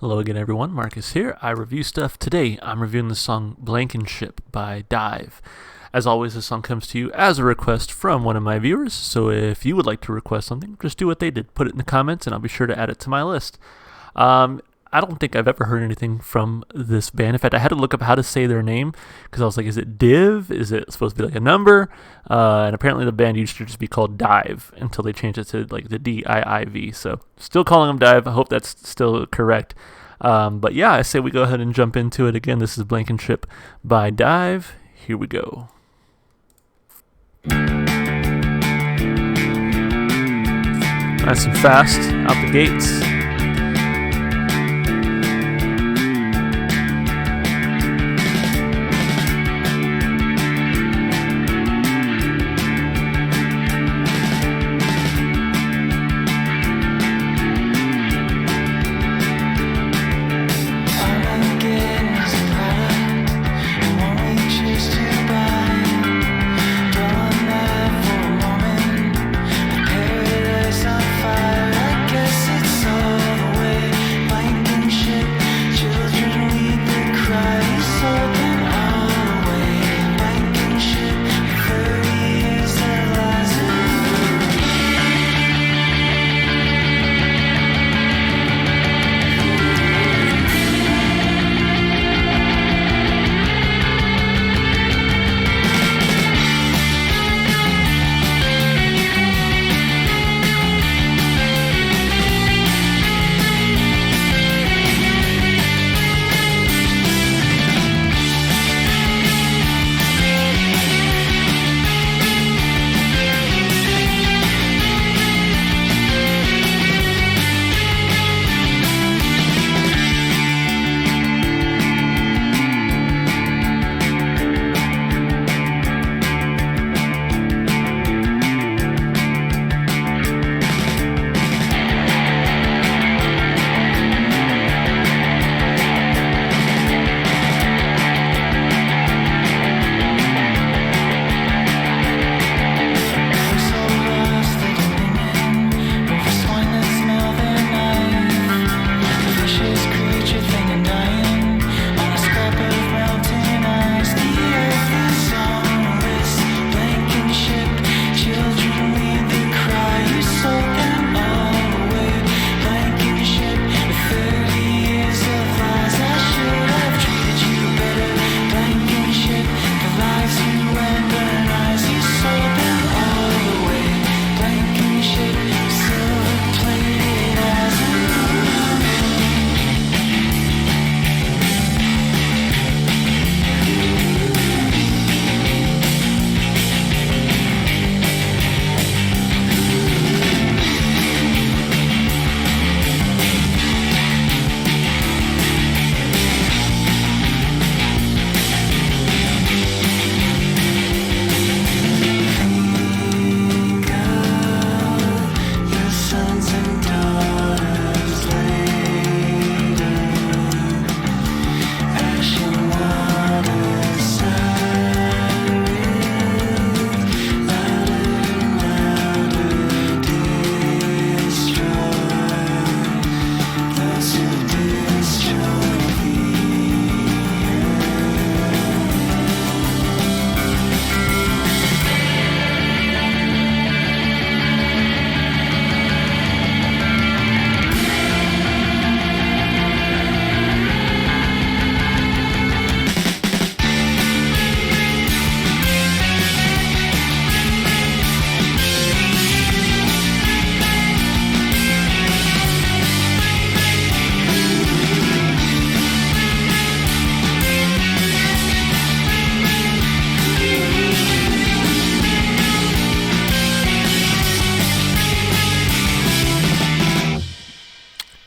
Hello again, everyone. Marcus here. I review stuff. Today, I'm reviewing the song Blankenship by Diiv. As always, this song comes to you as a request from one of my viewers, so if you would like to request something, just do what they did. Put it in the comments, and I'll be sure to add it to my list. I don't think I've ever heard anything from this band. In fact, I had to look up how to say their name, because I was like, is it Div? Is it supposed to be like a number? And apparently the band used to just be called Diiv until they changed it to like the Diiv. So still calling them Diiv. I hope that's still correct. But yeah, I say we go ahead and jump into it again. This is Blankenship by Diiv. Here we go. Nice and fast out the gates.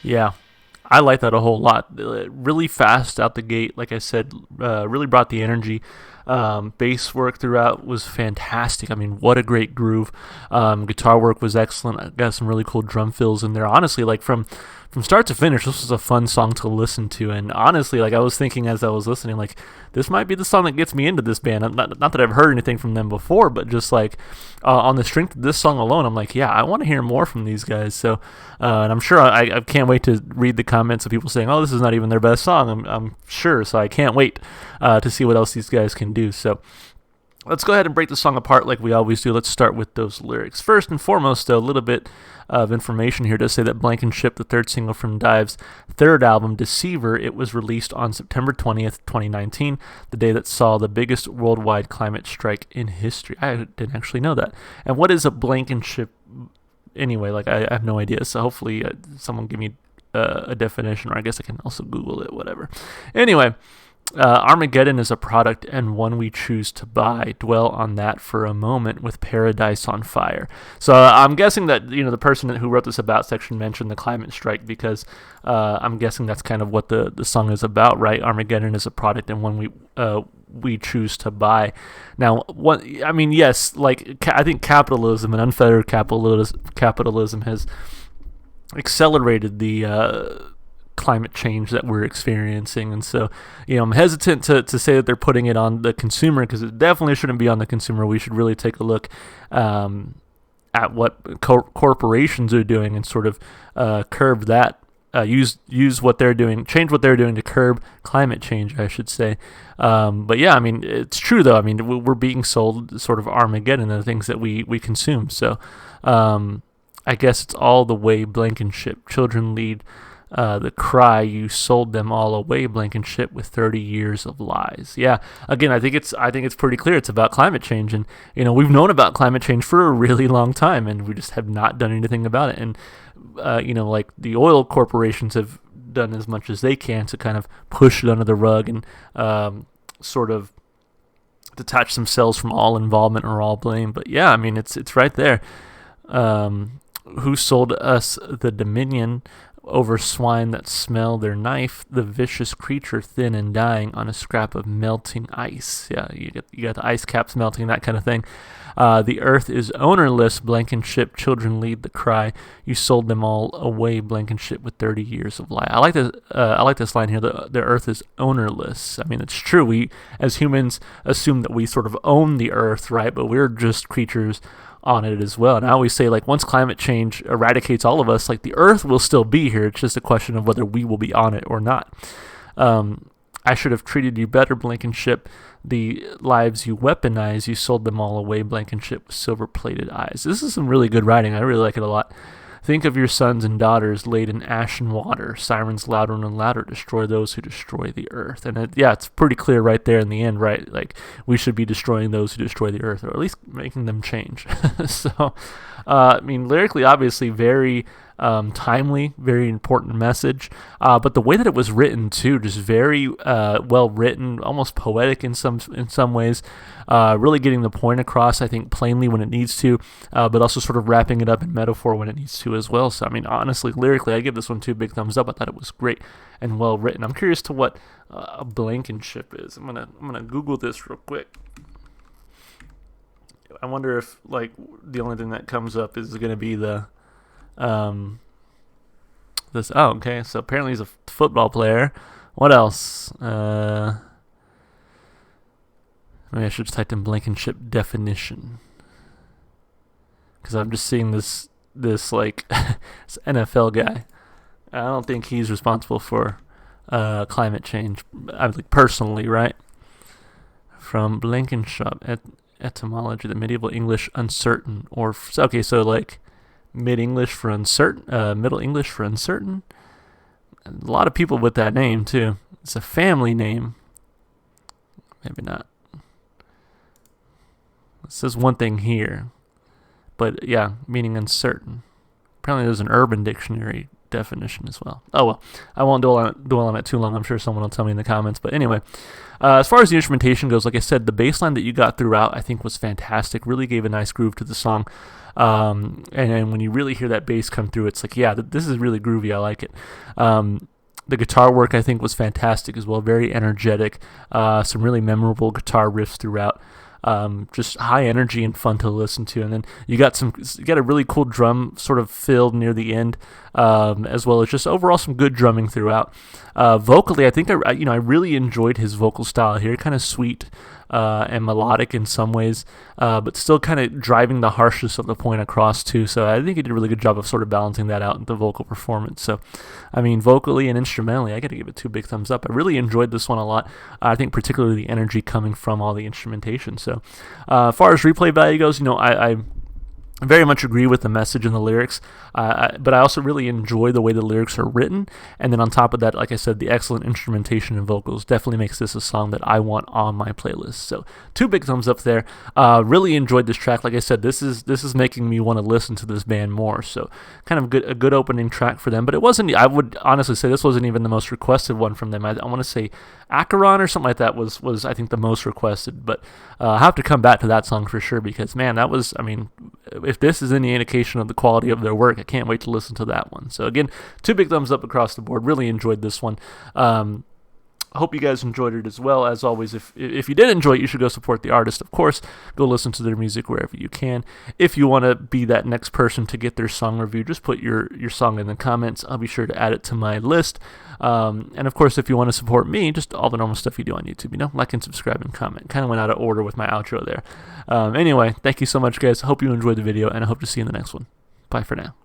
Yeah, I like that a whole lot. Really fast out the gate, like I said, really brought the energy. Bass work throughout was fantastic. I mean, what a great groove. Guitar work was excellent. I got some really cool drum fills in there. Honestly, like from from start to finish, this was a fun song to listen to. And honestly, like I was thinking as I was listening, like this might be the song that gets me into this band. Not that I've heard anything from them before, but just like on the strength of this song alone, I'm like, yeah, I want to hear more from these guys. So, and I'm sure I can't wait to read the comments of people saying, oh, this is not even their best song. I'm sure. So I can't wait to see what else these guys can do. So let's go ahead and break the song apart like we always do. Let's start with those lyrics. First and foremost, a little bit of information here to say that Blankenship, the third single from Diiv's third album, Deceiver, it was released on September 20th, 2019, the day that saw the biggest worldwide climate strike in history. I didn't actually know that. And what is a Blankenship anyway? Like, I have no idea, so hopefully someone give me a definition, or I guess I can also Google it, whatever. Anyway, Armageddon is a product and one we choose to buy. Dwell on that for a moment with Paradise on Fire. So I'm guessing that the person who wrote this about section mentioned the climate strike because I'm guessing that's kind of what the song is about, right? Armageddon is a product and one we choose to buy. Now, yes, like I think capitalism and unfettered capitalism has accelerated the climate change that we're experiencing, and so I'm hesitant to say that they're putting it on the consumer, because it definitely shouldn't be on the consumer. We should really take a look at what corporations are doing and sort of curb that, use what they're doing, change what they're doing to curb climate change, I should say. But yeah, I mean, it's true though. I mean, we're being sold sort of Armageddon, the things that we consume. So I guess it's all the way Blankenship. Children lead the cry, you sold them all away, Blankenship, with 30 years of lies. Yeah, again, I think it's pretty clear it's about climate change, and we've known about climate change for a really long time, and we just have not done anything about it. And like the oil corporations have done as much as they can to kind of push it under the rug and sort of detach themselves from all involvement or all blame. But yeah, I mean, it's right there. Who sold us the dominion over swine that smell their knife, the vicious creature thin and dying on a scrap of melting ice. Yeah, you got the ice caps melting, that kind of thing. The earth is ownerless, Blankenship, children lead the cry. You sold them all away, Blankenship, with 30 years of lie. I like this line here. The earth is ownerless. I mean, it's true. We as humans assume that we sort of own the earth, right? But we're just creatures on it as well. And I always say, like, once climate change eradicates all of us, like, the earth will still be here. It's just a question of whether we will be on it or not. I should have treated you better, Blankenship. The lives you weaponize, you sold them all away, Blankenship, with silver-plated eyes. This is some really good writing. I really like it a lot. Think of your sons and daughters laid in ash and water. Sirens louder and louder destroy those who destroy the earth. And it's pretty clear right there in the end, right? Like, we should be destroying those who destroy the earth, or at least making them change. So, I mean, lyrically, obviously, very timely, very important message. But the way that it was written too, just very well written, almost poetic in some ways. Really getting the point across, I think, plainly when it needs to, but also sort of wrapping it up in metaphor when it needs to as well. So, I mean, honestly, lyrically, I give this one 2 big thumbs up. I thought it was great and well written. I'm curious to what a Blankenship is. I'm gonna Google this real quick. I wonder if, like, the only thing that comes up is going to be the this. Oh, okay. So apparently he's a football player. What else? Maybe I should just type in Blankenship definition, because I'm just seeing this like this NFL guy. I don't think he's responsible for climate change. I like personally, right? From Blankenship etymology, the medieval English uncertain, or okay, so like Middle English for uncertain. A lot of people with that name too. It's a family name. Maybe not. It says one thing here, but yeah, meaning uncertain. Apparently there's an Urban Dictionary definition as well. Oh well, I won't dwell on it too long. I'm sure someone will tell me in the comments. But anyway, as far as the instrumentation goes, like I said, the bass line that you got throughout I think was fantastic. Really gave a nice groove to the song. And when you really hear that bass come through, it's like, yeah, this is really groovy. I like it. The guitar work I think was fantastic as well. Very energetic. Some really memorable guitar riffs throughout. just high energy and fun to listen to. And then you got a really cool drum sort of filled near the end, as well as just overall some good drumming throughout. Vocally, I think I really enjoyed his vocal style here, kind of sweet and melodic in some ways, but still kind of driving the harshness of the point across too. So I think he did a really good job of sort of balancing that out in the vocal performance. So, I mean, vocally and instrumentally, I got to give it 2 big thumbs up. I really enjoyed this one a lot. I think particularly the energy coming from all the instrumentation. So, as far as replay value goes, I very much agree with the message and the lyrics, but I also really enjoy the way the lyrics are written. And then on top of that, like I said, the excellent instrumentation and vocals definitely makes this a song that I want on my playlist. So 2 big thumbs up there. Really enjoyed this track. Like I said, this is making me want to listen to this band more. So kind of a good opening track for them. But it wasn't. I would honestly say this wasn't even the most requested one from them. I want to say Acheron or something like that was I think the most requested. But I have to come back to that song for sure, because man, that was, I mean, if this is any indication of the quality of their work, I can't wait to listen to that one. So again, 2 big thumbs up across the board. Really enjoyed this one. Hope you guys enjoyed it as well. As always, if you did enjoy it, you should go support the artist, of course. Go listen to their music wherever you can. If you want to be that next person to get their song review, just put your song in the comments. I'll be sure to add it to my list. And of course, if you want to support me, just all the normal stuff you do on YouTube, like and subscribe and comment. Kind of went out of order with my outro there. Anyway, thank you so much, guys. Hope you enjoyed the video, and I hope to see you in the next one. Bye for now.